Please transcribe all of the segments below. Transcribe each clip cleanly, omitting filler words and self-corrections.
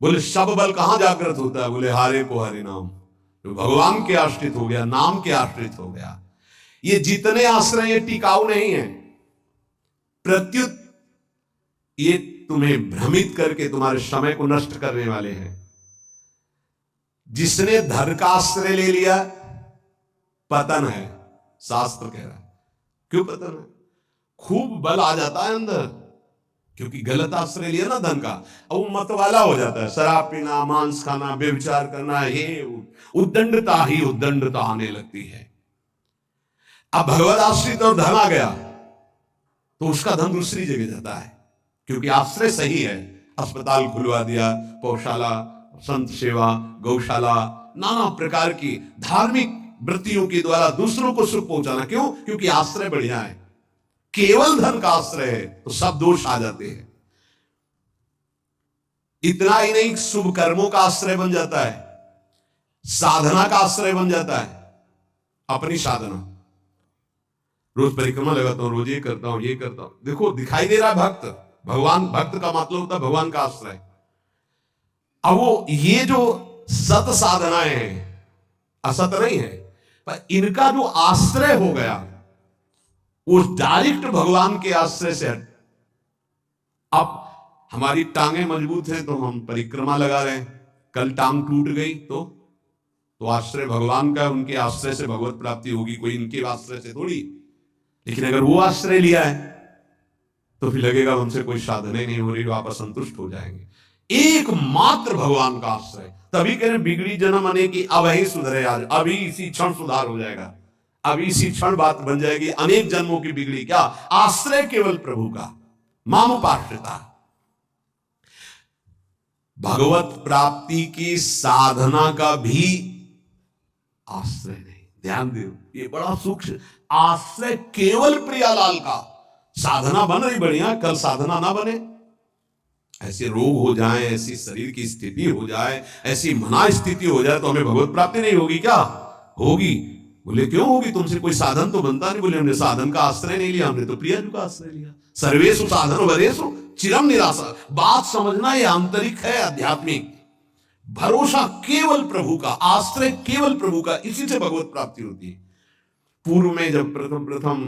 बोले सब बल कहां जागृत होता है? बोले हारे को हरे नाम। तो भगवान के आश्रित हो गया, नाम के आश्रित हो गया। ये जितने आश्रय ये टिकाऊ नहीं है, प्रत्युत ये तुम्हें भ्रमित करके तुम्हारे समय को नष्ट करने वाले हैं। जिसने धन का आश्रय ले लिया पतन है, शास्त्र कह रहा है। क्यों पतन है? खूब बल आ जाता है अंदर, क्योंकि गलत आश्रय लिया ना धन का, अब वो मत वाला हो जाता है। शराब पीना, मांस खाना, व्यभिचार करना, ये उद्दंडता ही उद्दंडता आने लगती है। अब भगवत आश्रित और धन आ गया तो उसका धन दूसरी जगह जाता है, क्योंकि आश्रय सही है। अस्पताल खुलवा दिया, पौशाला, संत सेवा, गौशाला, नाना प्रकार की धार्मिक वृत्तियों के द्वारा दूसरों को सुख पहुंचाना। क्यों? क्योंकि आश्रय बढ़िया है। केवल धन का आश्रय है तो सब दोष आ जाते हैं। इतना ही नहीं, शुभ कर्मों का आश्रय बन जाता है, साधना का आश्रय बन जाता है। अपनी साधना, रोज परिक्रमा लगाता हूं, रोज ये करता हूं, ये करता हूं। देखो दिखाई दे रहा है भक्त, भगवान, भक्त का मतलब होता है भगवान का आश्रय। अब वो ये जो सत साधनाएं हैं, असत नहीं है, पर इनका जो आश्रय हो गया उस डायरेक्ट भगवान के आश्रय से। अब हमारी टांगे मजबूत हैं तो हम परिक्रमा लगा रहे हैं, कल टांग टूट गई तो आश्रय भगवान का, उनके आश्रय से भगवत प्राप्ति होगी, कोई इनके आश्रय से थोड़ी। लेकिन अगर वो आश्रय लिया है तो फिर लगेगा हमसे कोई साधना नहीं हो रही, आप असंतुष्ट हो जाएंगे। एकमात्र भगवान का आश्रय। तभी कह रहे बिगड़ी जन्म आने की अब ही सुधरे, आज अभी इसी क्षण सुधार हो जाएगा, अभी इसी क्षण बात बन जाएगी। अनेक जन्मों की बिगड़ी क्या? आश्रय केवल प्रभु का, मामुपाश्रिता। भगवत प्राप्ति की साधना का भी आश्रय नहीं। ध्यान दो, ये बड़ा सूक्ष्म। आश्रय केवल प्रियालाल का। साधना बन रही बढ़िया, कल साधना ना बने, ऐसे रोग हो जाए, ऐसी शरीर की स्थिति हो जाए, ऐसी मना स्थिति हो जाए तो हमें भगवत प्राप्ति नहीं होगी क्या? होगी। बोले क्यों होगी? तुमसे कोई साधन तो बनता नहीं। बोले हमने साधन का आश्रय नहीं लिया, हमने तो प्रियाजू का आश्रय लिया। सर्वेषु साधन वरेषु चिरम निराशा। बात समझना, ये आंतरिक है, आध्यात्मिक। भरोसा केवल प्रभु का, आश्रय केवल प्रभु का, इसी से भगवत प्राप्ति होती है। पूर्व में जब प्रथम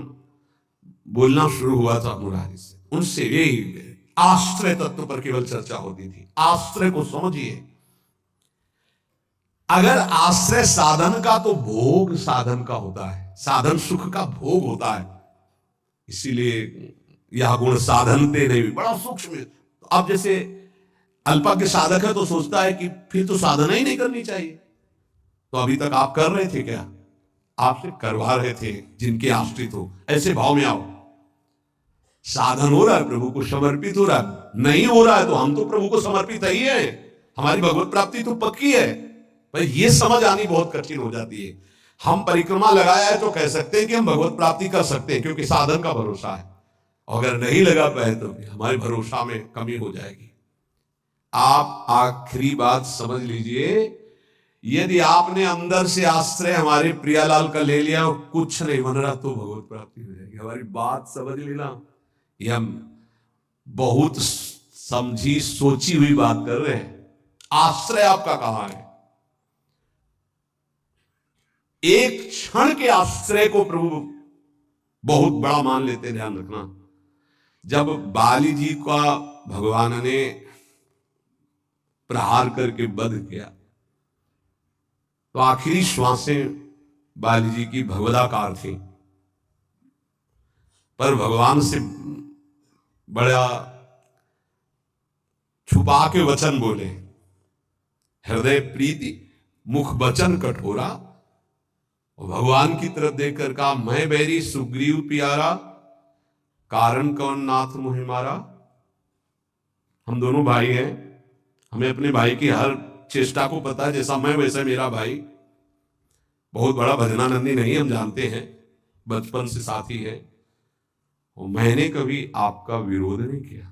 बोलना शुरू हुआ था मुरारी से, उनसे यही आश्रय तत्व पर केवल चर्चा होती थी। आश्रय को समझिए। अगर आश्रय साधन का, तो भोग साधन का होता है, साधन सुख का भोग होता है। इसीलिए यह गुण साधनते नहीं, बड़ा सूक्ष्म। अब जैसे अल्पज्ञ साधक है तो सोचता है कि फिर तो साधना ही नहीं करनी चाहिए। तो अभी तक आप कर रहे थे क्या? आपसे करवा रहे थे जिनके आश्रित हो। ऐसे भाव में आओ। साधन हो रहा है, प्रभु को समर्पित हो रहा है। नहीं हो रहा है तो हम तो प्रभु को समर्पित ही है, हमारी भगवत प्राप्ति तो पक्की है। पर यह समझ आनी बहुत कठिन हो जाती है। हम परिक्रमा लगाया है तो कह सकते हैं कि हम भगवत प्राप्ति कर सकते हैं, क्योंकि साधन का भरोसा है। अगर नहीं लगा पाए तो हमारे भरोसा में कमी हो जाएगी। आप आखिरी बात समझ लीजिए, यदि आपने अंदर से आश्रय हमारे प्रियालाल का ले लिया और कुछ नहीं बन रहा तो भगवत प्राप्ति हो जाएगी। हमारी बात समझ लेना। ये हम बहुत समझी सोची हुई बात कर रहे हैं। आश्रय आपका कहां है? एक क्षण के आश्रय को प्रभु बहुत बड़ा मान लेते। ध्यान रखना, जब बाली जी का भगवान ने प्रहार करके वध किया तो आखिरी श्वासें बाली जी की भगवदाकार थी, पर भगवान से बड़ा छुपा के वचन बोले। हृदय प्रीति मुख वचन कठोरा, और भगवान की तरफ देखकर कहा, मैं बैरी सुग्रीव प्यारा, कारण कौन नाथ मुहि मारा। हम दोनों भाई हैं, हमें अपने भाई की हर चेष्टा को पता है। जैसा मैं वैसा मेरा भाई। बहुत बड़ा भजनानंदी नहीं, हम जानते हैं, बचपन से साथी है। और मैंने कभी आपका विरोध नहीं किया।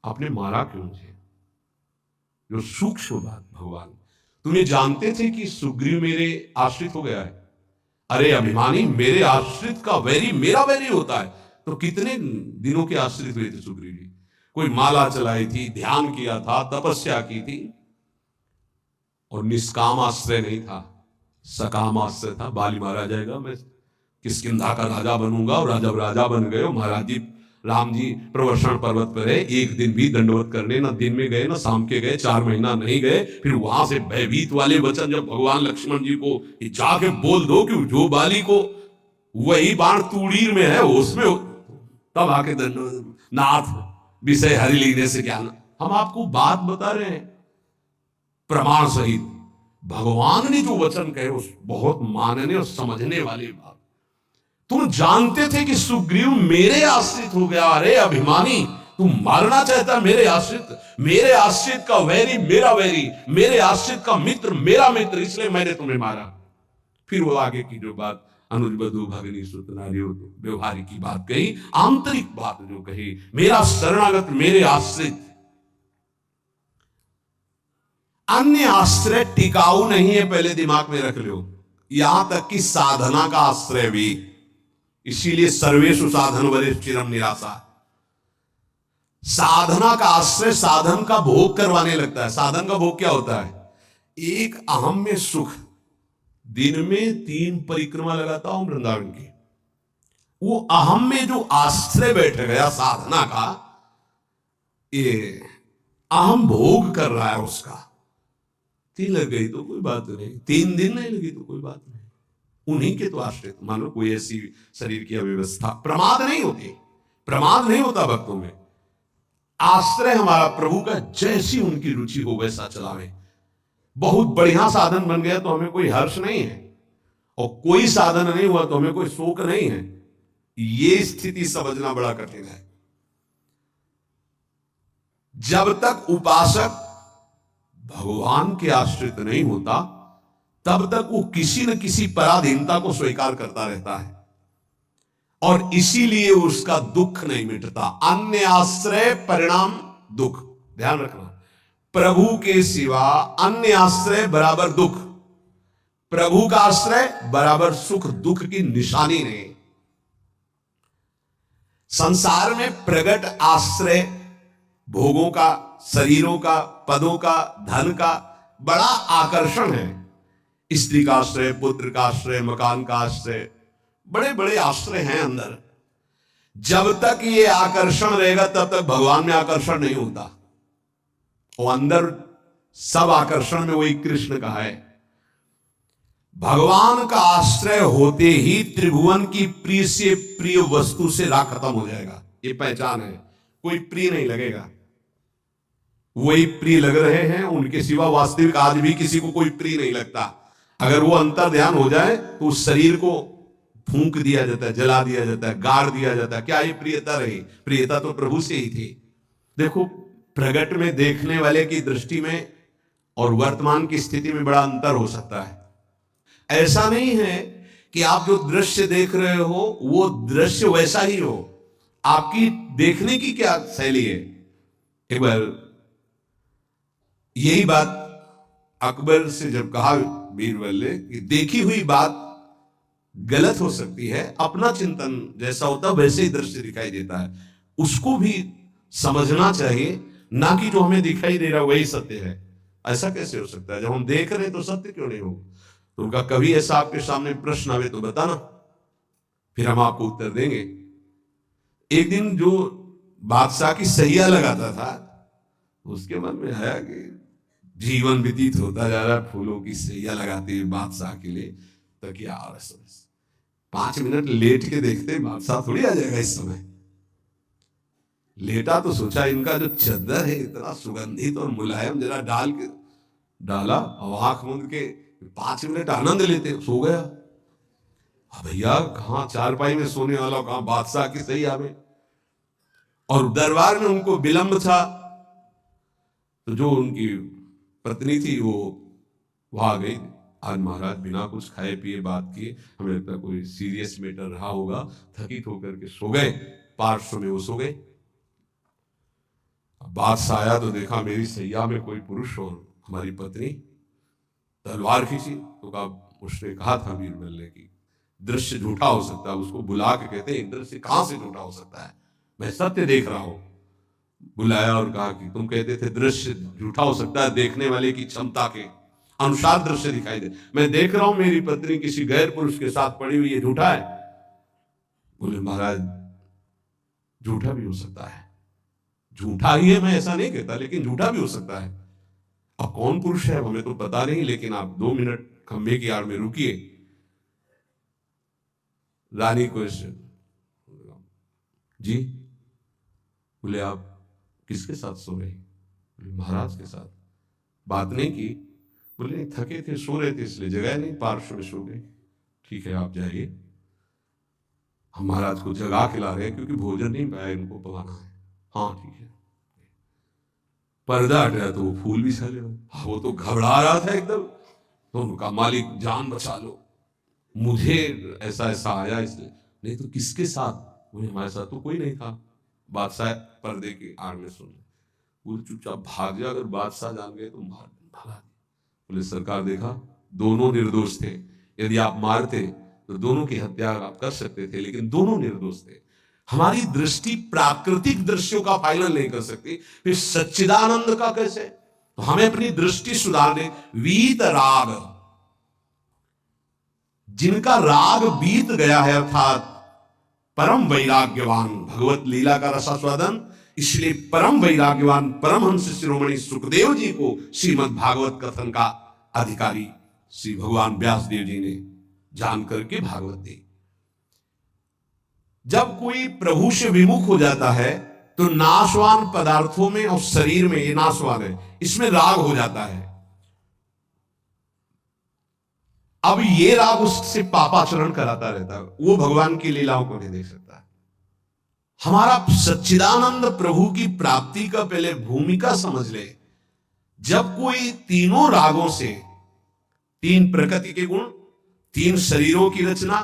आपने मारा क्यों मुझे? जो सूक्ष्म बात, भगवान तुम्हें जानते थे कि सुग्रीव मेरे आश्रित हो गया है। अरे अभिमानी, मेरे आश्रित का वैरी मेरा वैरी होता है। तो कितने दिनों के आश्रित हुए थे सुग्रीव जी? कोई माला चलाई थी, ध्यान किया था, तपस्या की थी, और निष्काम आश्रय नहीं था, सकाम आश्रय था। बाली मारा जाएगा, मैं किष्किंधा का राजा बनूंगा। और जब राजा बन गए, महाराज जी राम जी प्रवर्षण पर्वत पर है, एक दिन भी दंडवत करने न दिन में गए न शाम के गए, 4 महीना नहीं गए। फिर वहां से भयभीत वाले वचन जब भगवान लक्ष्मण जी को जाके बोल दो कि जो बाली को वही बाण तूड़ीर में है उसमें, तब आके दंड नाथ विषय हरि लेने से क्या। हम आपको बात बता रहे हैं प्रमाण सहित। भगवान ने जो वचन कहे उस बहुत मानने और समझने वाली बात। तुम जानते थे कि सुग्रीव मेरे आश्रित हो गया। अरे अभिमानी, तुम मारना चाहता मेरे आश्रित का वैरी मेरा वैरी, मेरे आश्रित का मित्र मेरा मित्र, इसलिए मैंने तुम्हें मारा। फिर वो आगे की जो बात अनुज बधु भगनी सुत नारी व्यवहारिक की बात कही, आंतरिक बात जो कही, मेरा शरणागत मेरे आश्रित। अन्य आश्रय टिकाऊ नहीं है, पहले दिमाग में रख लो। यहां तक कि साधना का आश्रय भी। इसीलिए सर्वेषु साधन वरिष्ठ चिरम निराशा। साधना का आश्रय साधन का भोग करवाने लगता है। साधन का भोग क्या होता है? एक अहम में सुख। दिन में 3 परिक्रमा लगाता हूं वृंदावन की, वो अहम में जो आश्रय बैठ गया साधना का, ये अहम भोग कर रहा है उसका। 3 लग गई तो कोई बात नहीं, 3 दिन नहीं लगी तो कोई बात नहीं, उन्हीं के तो आश्रित। मान लो कोई ऐसी शरीर की अव्यवस्था, प्रमाद नहीं होती, प्रमाद नहीं होता भक्तों में। आश्रय हमारा प्रभु का, जैसी उनकी रुचि हो वैसा चलावे। बहुत बढ़िया साधन बन गया तो हमें कोई हर्ष नहीं है, और कोई साधन नहीं हुआ तो हमें कोई शोक नहीं है। ये स्थिति समझना बड़ा कठिन है। जब तक उपासक भगवान के आश्रित नहीं होता, तब तक वो किसी न किसी पराधीनता को स्वीकार करता रहता है, और इसीलिए उसका दुख नहीं मिटता। अन्य आश्रय परिणाम दुख। ध्यान रखना, प्रभु के सिवा अन्य आश्रय बराबर दुख, प्रभु का आश्रय बराबर सुख। दुख की निशानी नहीं। संसार में प्रगट आश्रय भोगों का, शरीरों का, पदों का, धन का बड़ा आकर्षण है। स्त्री का आश्रय, पुत्र का आश्रय, मकान का आश्रय, बड़े बड़े आश्रय हैं अंदर। जब तक ये आकर्षण रहेगा तब तक भगवान में आकर्षण नहीं होता। और अंदर सब आकर्षण में वही कृष्ण का है। भगवान का आश्रय होते ही त्रिभुवन की प्रिय से प्रिय वस्तु से राग खत्म हो जाएगा। ये पहचान है, कोई प्रिय नहीं लगेगा। वही प्रिय लग रहे हैं, उनके सिवा वास्तविक आज भी किसी को कोई प्रिय नहीं लगता। अगर वो अंतर ध्यान हो जाए तो उस शरीर को फूंक दिया जाता है, जला दिया जाता है, गाड़ दिया जाता है। क्या ये प्रियता रही? प्रियता तो प्रभु से ही थी। देखो, प्रगट में देखने वाले की दृष्टि में और वर्तमान की स्थिति में बड़ा अंतर हो सकता है। ऐसा नहीं है कि आप जो दृश्य देख रहे हो वो दृश्य वैसा ही हो, आपकी देखने की क्या शैली है। एक बार यही बात अकबर से जब कहा बीरबल ने कि देखी हुई बात गलत हो सकती है, अपना चिंतन जैसा होता है वैसे ही दृश्य दिखाई देता है, उसको भी समझना चाहिए, ना कि जो हमें दिखाई दे रहा वही सत्य है। ऐसा कैसे हो सकता है? जब हम देख रहे हैं तो सत्य क्यों नहीं हो? तो उनका कभी ऐसा आपके सामने प्रश्न आवे तो बताना, फिर हम आपको उत्तर देंगे। एक दिन जो बादशाह की सैया लगाता था, उसके मन में आया कि जीवन व्यतीत होता जा रहा है फूलों की सैया लगाते हुए बादशाह के लिए, तो क्या और 5 मिनट लेट के देखते बादशाह थोड़ी आ जाएगा इस समय। लेटा तो सोचा इनका जो चद्दर है इतना सुगंधित और मुलायम, जरा डाला और आंख मूंद के 5 मिनट आनंद लेते, सो गया। भैया कहां चारपाई में सोने वाला, कहां बादशाह की सैया में। और दरबार में उनको विलंब था, तो जो उनकी पत्नी थी वो वहां गई। आज महाराज बिना कुछ खाए पिए बात किए, हमें लगता कोई सीरियस मैटर रहा होगा, थकित होकर के सो गए। पार्श्व में वो सो गए। बादशाह आया तो देखा मेरी सैया में कोई पुरुष और हमारी पत्नी। तलवार खींची तो कहा, उसने कहा था बीरबल ने कि दृश्य झूठा हो सकता है। उसको बुला के कहते हैं दृश्य कहां से झूठा हो सकता है, मैं सत्य देख रहा हूं। बुलाया और कहा कि तुम कहते थे दृश्य झूठा हो सकता है, देखने वाले की क्षमता के अनुसार दृश्य दिखाई दे। मैं देख रहा हूं मेरी पत्नी किसी गैर पुरुष के साथ पड़ी हुई, ये झूठा है? बोले महाराज झूठा भी हो सकता है, झूठा ही है, मैं ऐसा नहीं कहता, लेकिन झूठा भी हो सकता है। अब कौन पुरुष है हमें तो पता नहीं, लेकिन आप 2 मिनट खंभे की आड़ में रुकिए। रानी को जी, बोले आप किसके साथ सो रहे? बोले महाराज के साथ। बात नहीं की? बोले नहीं, थके थे, सो रहे थे, इसलिए जगह नहीं, पार्श्व में सो गए। ठीक है, आप जाइए, हम महाराज को जगा खिला रहे हैं क्योंकि भोजन नहीं पाया, इनको पकाना है। हाँ ठीक है। पर्दा हटाया तो वो फूल भी चले। हाँ, वो तो घबरा रहा था एकदम। तो उनका मालिक जान बचा लो, मुझे ऐसा ऐसा आया इसलिए। नहीं तो किसके साथ? बोले हमारे साथ तो कोई नहीं था। बादशाह पर्दे की आड़ में सुन ले, वो चुपचाप भाग जा, अगर बादशाह जान गए तो मार भगा। बोले सरकार देखा, दोनों निर्दोष थे, यदि आप मारते तो दोनों की हत्या आप कर सकते थे, लेकिन दोनों निर्दोष थे। हमारी दृष्टि प्राकृतिक दृश्यों का फाइनल नहीं कर सकती, फिर सच्चिदानंद का कैसे? तो हमें अपनी दृष्टि सुधारने, वीत राग, जिनका राग बीत गया है, अर्थात परम वैराग्यवान, भगवत लीला का रसास्वादन, इसलिए परम वैराग्यवान परमहंस शिरोमणि सुखदेव जी को श्रीमद् भागवत कथन का अधिकारी श्री भगवान व्यास देव जी ने जान करके भागवत दी। जब कोई प्रभु से विमुख हो जाता है तो नाशवान पदार्थों में और शरीर में, ये नाशवान है, इसमें राग हो जाता है। अब ये राग उससे पापाचरण कराता रहता है, वो भगवान की लीलाओं को नहीं देख सकता। हमारा सच्चिदानंद प्रभु की प्राप्ति का पहले भूमिका समझ ले। जब कोई तीनों रागों से, तीन प्रकृति के गुण, तीन शरीरों की रचना,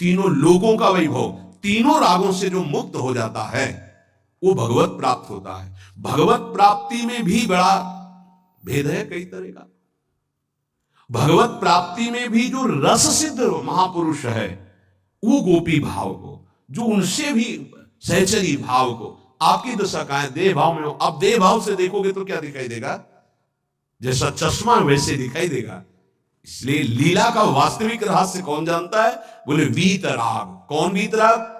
तीनों लोगों का वैभव, तीनों रागों से जो मुक्त हो जाता है वो भगवत प्राप्त होता है। भगवत प्राप्ति में भी बड़ा भेद है कई तरह का। भगवत प्राप्ति में भी जो रस सिद्ध महापुरुष है, वो गोपी भाव को, जो उनसे भी सहचरी भाव को, आपकी दशा का है देह भाव में हो। अब देह भाव से देखोगे तो क्या दिखाई देगा? जैसा चश्मा वैसे दिखाई देगा। इसलिए लीला का वास्तविक रहस्य कौन जानता है? बोले वीतराग। कौन वीतराग?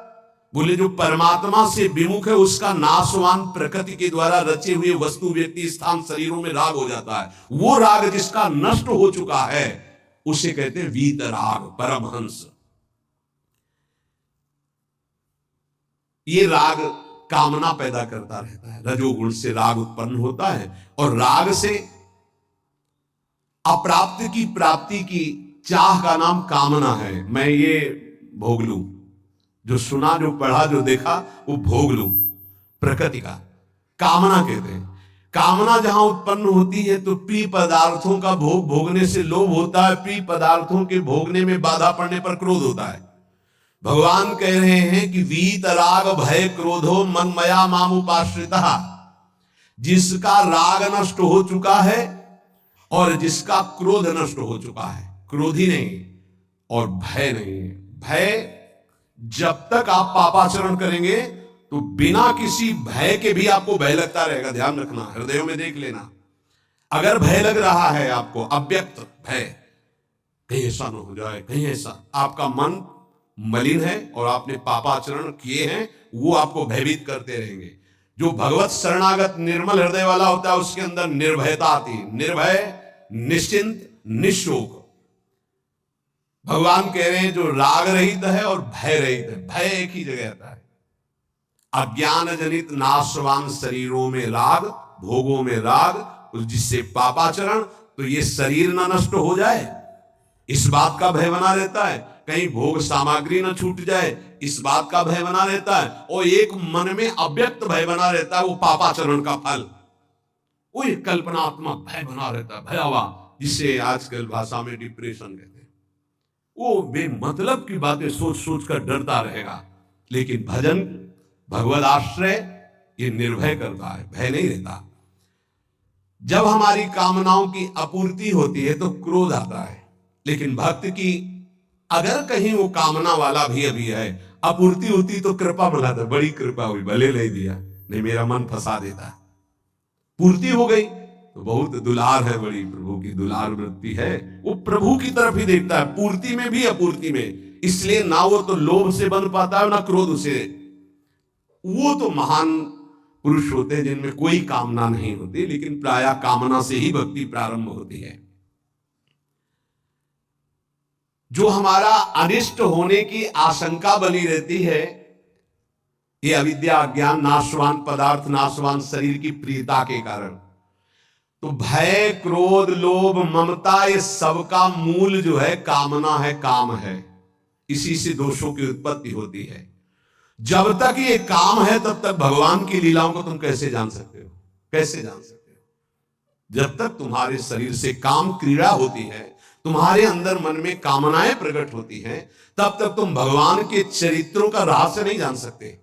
बोले जो परमात्मा से विमुख है, उसका नाशवान प्रकृति के द्वारा रचे हुए वस्तु, व्यक्ति, स्थान, शरीरों में राग हो जाता है। वो राग जिसका नष्ट हो चुका है उसे कहते हैं वीतराग, परमहंस। ये राग कामना पैदा करता रहता है, रजोगुण से राग उत्पन्न होता है, और राग से अप्राप्त की प्राप्ति की चाह का नाम कामना है। मैं ये भोग लूं, जो सुना, जो पढ़ा, जो देखा, वो भोग लूं, प्रकृति का कामना कहते हैं। कामना जहां उत्पन्न होती है तो प्रिय पदार्थों का भोग भोगने से लोभ होता है, प्रिय पदार्थों के भोगने में बाधा पड़ने पर क्रोध होता है। भगवान कह रहे हैं कि वीतराग भय क्रोधो मनमया मामुपाश्रिता, जिसका राग नष्ट हो चुका है और जिसका क्रोध नष्ट हो चुका है, क्रोधी नहीं और भय नहीं है। भय, जब तक आप पापाचरण करेंगे तो बिना किसी भय के भी आपको भय लगता रहेगा। ध्यान रखना, हृदय में देख लेना। अगर भय लग रहा है आपको, अव्यक्त भय, कहीं ऐसा न हो जाए, कहीं ऐसा, आपका मन मलिन है और आपने पापाचरण किए हैं, वो आपको भयभीत करते रहेंगे। जो भगवत शरणागत निर्मल हृदय वाला होता है उसके अंदर निर्भयता आती है, निर्भय, निश्चिंत, निशोक। भगवान कह रहे हैं जो राग रहित है और भय रहित है। भय एक ही जगह आता है। अज्ञान जनित नाशवान शरीरों में राग, भोगों में राग, जिससे पापाचरण, तो ये शरीर ना नष्ट हो जाए इस बात का भय बना रहता है, कहीं भोग सामग्री न छूट जाए इस बात का भय बना रहता है, और एक मन में अव्यक्त भय बना रहता है, वो पापाचरण का फल, वो एक कल्पनात्मक भय बना रहता है, भयावह, जिसे आजकल भाषा में डिप्रेशन कहते हैं। वो बेमतलब की बातें सोच सोच कर डरता रहेगा। लेकिन भजन, भगवद आश्रय, ये निर्भय करता है, भय नहीं रहता। जब हमारी कामनाओं की आपूर्ति होती है तो क्रोध आता है, लेकिन भक्त की अगर कहीं वो कामना वाला भी अभी है, आपूर्ति होती तो कृपा मनाता, बड़ी कृपा हुई, भले नहीं दिया, नहीं मेरा मन फंसा देता है। पूर्ति हो गई तो बहुत दुलार है, बड़ी प्रभु की दुलार वृत्ति है, वो प्रभु की तरफ ही देखता है, पूर्ति में भी अपूर्ति में। इसलिए ना वो तो लोभ से बन पाता है ना क्रोध से। वो तो महान पुरुष होते हैं जिनमें कोई कामना नहीं होती, लेकिन प्रायः कामना से ही भक्ति प्रारंभ होती है। जो हमारा अनिष्ट होने की आशंका बनी रहती है, ये अविद्या अज्ञान, नाशवान पदार्थ, नाशवान शरीर की प्रियता के कारण, तो भय क्रोध लोभ ममता, ये सबका मूल जो है कामना है, काम है। इसी से दोषों की उत्पत्ति होती है। जब तक ये काम है तब तक भगवान की लीलाओं को तुम कैसे जान सकते हो? कैसे जान सकते हो? जब तक तुम्हारे शरीर से काम क्रीड़ा होती है, तुम्हारे अंदर मन में कामनाएं प्रकट होती हैं, तब तक तुम भगवान के चरित्रों का रहस्य नहीं जान सकते।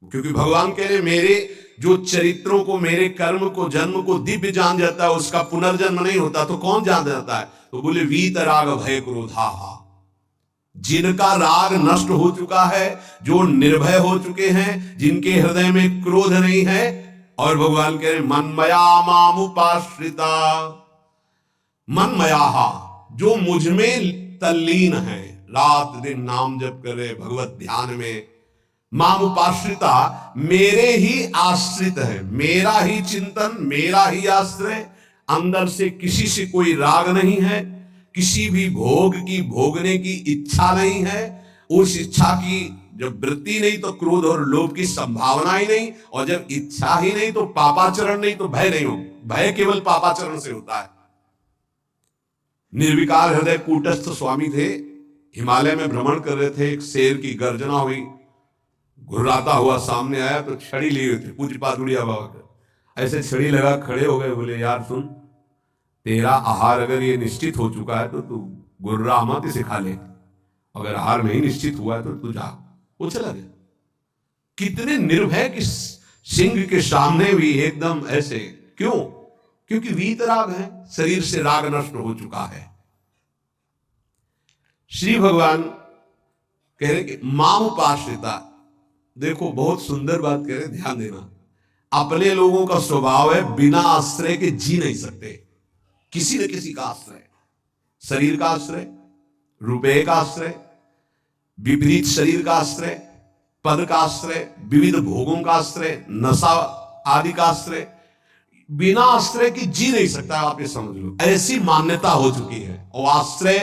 क्योंकि भगवान कह रहे मेरे जो चरित्रों को, मेरे कर्म को, जन्म को दिव्य जान जाता है, उसका पुनर्जन्म नहीं होता, तो कौन जान जाता है? तो बोले वीत राग भय क्रोधा, जिनका राग नष्ट हो चुका है, जो निर्भय हो चुके हैं, जिनके हृदय में क्रोध नहीं है। और भगवान कह रहे मनमया मामुपाश्रिता, मनमया जो मुझ में तल्लीन है, रात दिन नाम जप करे भगवत ध्यान में, मामुपाश्रिता मेरे ही आश्रित है, मेरा ही चिंतन, मेरा ही आश्रय, अंदर से किसी से कोई राग नहीं है, किसी भी भोग की भोगने की इच्छा नहीं है। उस इच्छा की जब वृत्ति नहीं तो क्रोध और लोभ की संभावना ही नहीं, और जब इच्छा ही नहीं तो पापाचरण नहीं, तो भय नहीं हो। भय केवल पापाचरण से होता है। निर्विकार हृदय कूटस्थ स्वामी थे, हिमालय में भ्रमण कर रहे थे, एक शेर की गर्जना हुई, घुर्राता हुआ सामने आया तो छड़ी लिए हुए थे पूज्य पादुड़िया बाबा का। ऐसे छड़ी लगा खड़े हो गए, बोले यार सुन, तेरा आहार अगर ये निश्चित हो चुका है तो तू गुर्रा मत इसे खा ले, अगर आहार नहीं निश्चित हुआ है तो तू जा। वो चला गया। कितने निर्भय कि सिंह के सामने भी एकदम ऐसे, क्यों? क्योंकि वीतराग है, शरीर से राग नष्ट हो चुका है। श्री भगवान कह रहे कि मामुपाश्रिता, देखो बहुत सुंदर बात कह रहे, ध्यान देना। अपने लोगों का स्वभाव है बिना आश्रय के जी नहीं सकते, किसी न किसी का आश्रय, शरीर का आश्रय, रुपये का आश्रय, विपरीत शरीर का आश्रय, पद का आश्रय, विविध भोगों का आश्रय, नशा आदि का आश्रय, बिना आश्रय की जी नहीं सकता। आप ये समझ लो, ऐसी मान्यता हो चुकी है। और आश्रय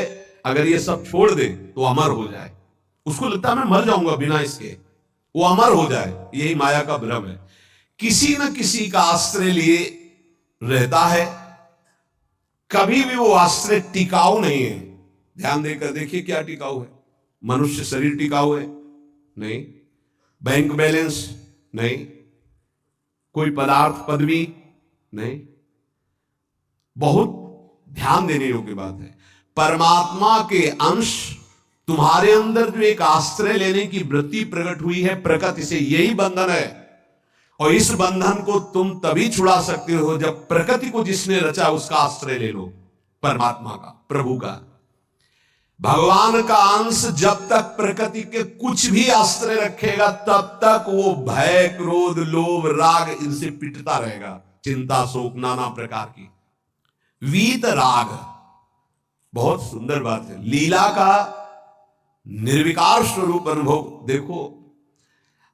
अगर ये सब छोड़ दे तो अमर हो जाए, उसको लगता है मैं मर जाऊंगा बिना इसके, वो अमर हो जाए। यही माया का भ्रम है। किसी न किसी का आश्रय लिए रहता है, कभी भी वो आश्रय टिकाऊ नहीं है। ध्यान देकर देखिए क्या टिकाऊ है? मनुष्य शरीर टिकाऊ है? नहीं। Bank balance? नहीं। कोई पदार्थ पदवी? नहीं। बहुत ध्यान देने योग्य बात है। परमात्मा के अंश तुम्हारे अंदर जो एक आश्रय लेने की वृत्ति प्रकट हुई है, प्रकृति से, यही बंधन है। और इस बंधन को तुम तभी छुड़ा सकते हो जब प्रकृति को जिसने रचा उसका आश्रय ले लो, परमात्मा का, प्रभु का। भगवान का अंश जब तक प्रकृति के कुछ भी आश्रय रखेगा तब तक वो भय क्रोध लोभ राग इनसे पिटता रहेगा, चिंता शोक नाना प्रकार की। वीत राग बहुत सुंदर बात है। लीला का निर्विकार स्वरूप अनुभव देखो।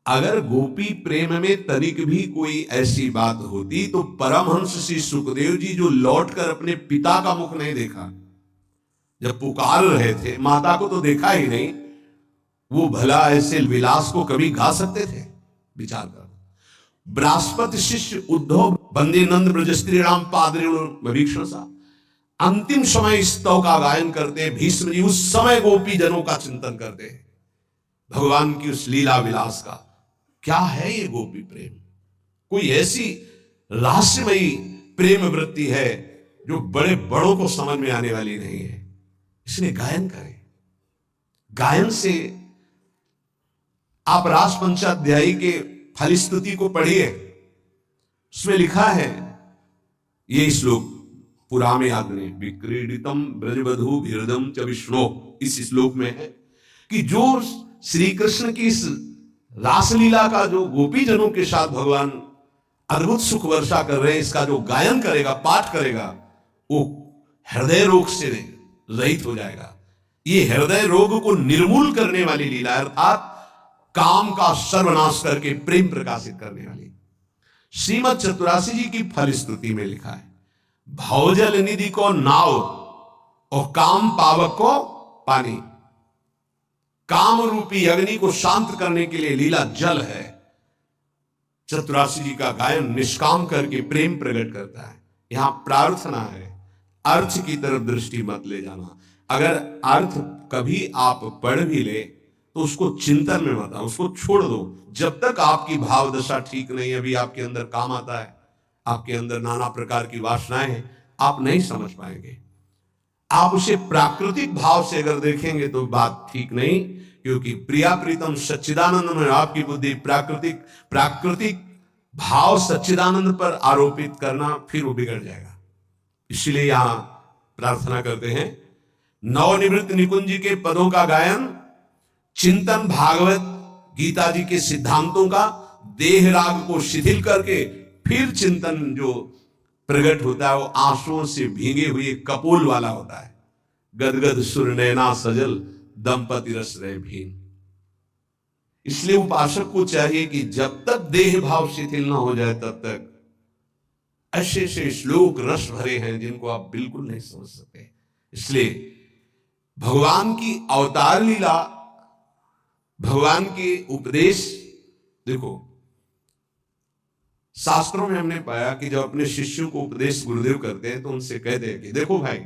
अगर गोपी प्रेम में तनिक भी कोई ऐसी बात होती तो परमहंस श्री सुखदेव जी, जो लौटकर अपने पिता का मुख नहीं देखा, जब पुकार रहे थे, माता को तो देखा ही नहीं, वो भला ऐसे विलास को कभी गा सकते थे? विचार कर। बृहस्पति शिष्य उद्धव वंदे नंद ब्रज श्री राम पादरेणु सा, अंतिम समय स्तव का गायन करते। भीष्म जी उस समय गोपी जनों का चिंतन करते, भगवान की उस लीला विलास का। क्या है ये गोपी प्रेम? कोई ऐसी रहस्यमयी प्रेम वृत्ति है जो बड़े बड़ों को समझ में आने वाली नहीं है। इसलिए गायन करें। गायन से आप रास पंचाध्यायी के फलिस्तुति को पढ़िए, उसमें लिखा है ये श्लोक, पुरा में याद नहीं, विक्रीडितम ब्रजवधू भिरदम च विष्णु, इस श्लोक में है कि जो श्री कृष्ण की इस रासलीला का जो गोपी जनों के साथ भगवान अद्भुत सुख वर्षा कर रहे हैं, इसका जो गायन करेगा, पाठ करेगा, वो हृदय रोग से रहित हो जाएगा। ये हृदय रोग को निर्मूल करने वाली लीला, अर्थात काम का सर्वनाश करके प्रेम प्रकाशित करने वाली। श्रीमद चतुरासी जी की फलश्रुति में लिखा है, भवजल निधि को नाव और काम पावक को पानी। काम रूपी अग्नि को शांत करने के लिए लीला जल है। चतुरासी जी का गायन निष्काम करके प्रेम प्रकट करता है। यहां प्रार्थना है, अर्थ की तरफ दृष्टि मत ले जाना। अगर अर्थ कभी आप पढ़ भी ले तो उसको चिंतन में मत आओ, उसको छोड़ दो। जब तक आपकी भाव दशा ठीक नहीं है, अभी आपके अंदर काम आता है, आपके अंदर नाना प्रकार की वासनाएं हैं, आप नहीं समझ पाएंगे। आप उसे प्राकृतिक भाव से अगर देखेंगे तो बात ठीक नहीं, क्योंकि प्रिया प्रीतम सच्चिदानंद में आपकी बुद्धि प्राकृतिक भाव सच्चिदानंद पर आरोपित करना, फिर वो बिगड़ जाएगा। इसलिए यहां प्रार्थना करते हैं, नवनिवृत्त निकुंज जी के पदों का गायन, चिंतन भागवत गीता जी के सिद्धांतों का, देह राग को शिथिल करके फिर चिंतन जो प्रकट होता है वो आंसुओं से भीगे हुए कपोल वाला होता है। गदगद सुर नैना सजल दंपति रस रहे भीन। इसलिए उपासक को चाहिए कि जब तक देह भाव शिथिल ना हो जाए तब तक ऐसे ऐसे श्लोक रस भरे हैं जिनको आप बिल्कुल नहीं समझ सकते। इसलिए भगवान की अवतार लीला, भगवान के उपदेश, देखो शास्त्रों में हमने पाया कि जब अपने शिष्यों को उपदेश गुरुदेव करते हैं तो उनसे कहते हैं कि देखो भाई,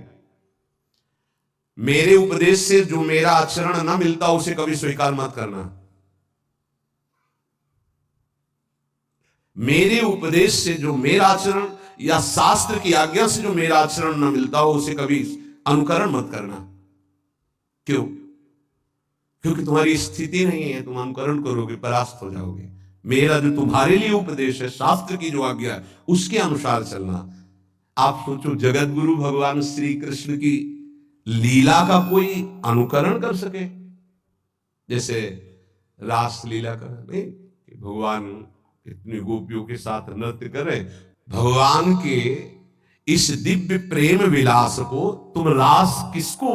मेरे उपदेश से जो मेरा आचरण ना मिलता उसे कभी स्वीकार मत करना। मेरे उपदेश से जो मेरा आचरण या शास्त्र की आज्ञा से जो मेरा आचरण ना मिलता हो उसे कभी अनुकरण मत करना। क्यों? क्योंकि तुम्हारी स्थिति नहीं है, तुम अनुकरण करोगे परास्त हो जाओगे। मेरा जो तुम्हारे लिए उपदेश है, शास्त्र की जो आज्ञा है, उसके अनुसार चलना। आप सोचो, जगत गुरु भगवान श्री कृष्ण की लीला का कोई अनुकरण कर सके? जैसे रास लीला कर, नहीं कि भगवान इतनी गोपियों के साथ नृत्य करें। भगवान के इस दिव्य प्रेम विलास को तुम रास किसको